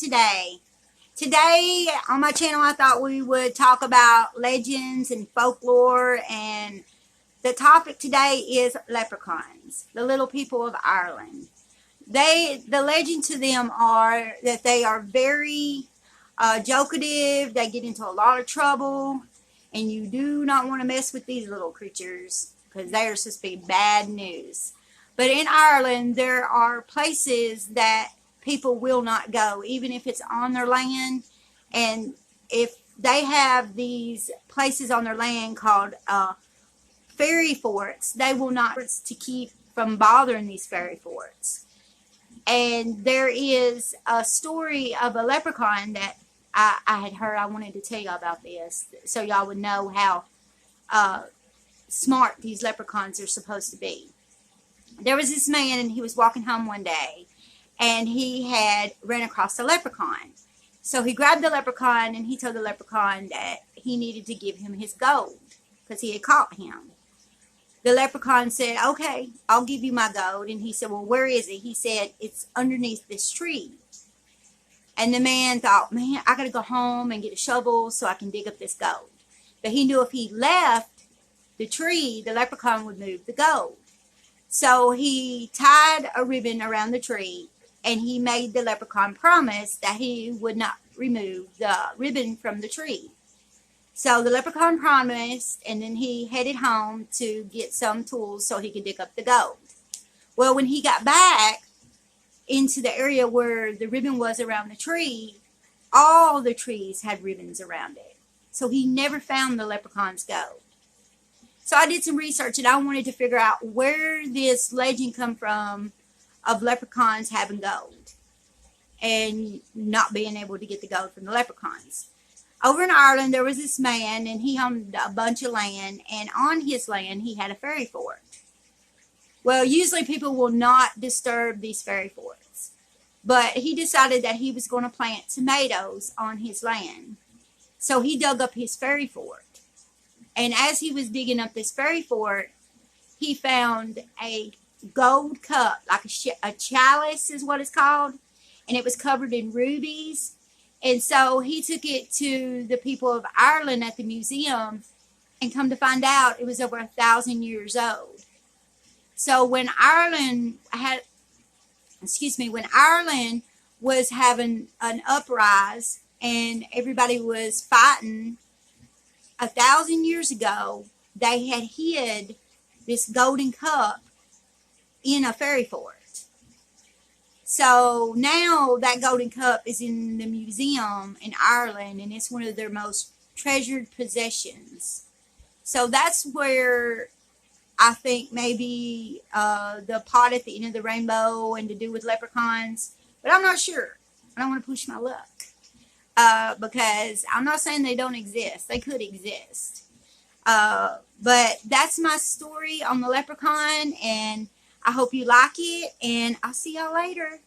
today? Today on my channel I thought we would talk about legends and folklore, and the topic today is leprechauns, the little people of Ireland. The legend to them are that they are very jokative, they get into a lot of trouble, and you do not want to mess with these little creatures because they are supposed to be bad news. But in Ireland, there are places that people will not go, even if it's on their land. And if they have these places on their land called fairy forts, they will not to keep from bothering these fairy forts. And there is a story of a leprechaun that I had heard. I wanted to tell y'all about this so y'all would know how smart these leprechauns are supposed to be. There was this man, and he was walking home one day, and he had ran across a leprechaun. So he grabbed the leprechaun, and he told the leprechaun that he needed to give him his gold because he had caught him. The leprechaun said, "Okay, I'll give you my gold." And he said, "Well, where is it?" He said, "It's underneath this tree." And the man thought, "Man, I got to go home and get a shovel so I can dig up this gold." But he knew if he left the tree, the leprechaun would move the gold. So he tied a ribbon around the tree, and he made the leprechaun promise that he would not remove the ribbon from the tree. So the leprechaun promised, and then he headed home to get some tools so he could dig up the gold. Well, when he got back into the area where the ribbon was around the tree, all the trees had ribbons around it. So he never found the leprechaun's gold. So I did some research, and I wanted to figure out where this legend come from of leprechauns having gold and not being able to get the gold from the leprechauns. Over in Ireland, there was this man, and he owned a bunch of land, and on his land, he had a fairy fort. Well, usually people will not disturb these fairy forts, but he decided that he was going to plant tomatoes on his land. So he dug up his fairy fort. And as he was digging up this fairy fort, he found a gold cup, like a chalice is what it's called, and it was covered in rubies. And so he took it to the people of Ireland at the museum, and come to find out it was over 1,000 years old. So when Ireland was having an uprising and everybody was fighting, 1,000 years ago, they had hid this golden cup in a fairy fort. So now that golden cup is in the museum in Ireland, and it's one of their most treasured possessions. So that's where I think maybe the pot at the end of the rainbow and to do with leprechauns, but I'm not sure. I don't want to push my luck. Because I'm not saying they don't exist. They could exist. But that's my story on the leprechaun, and I hope you like it, and I'll see y'all later.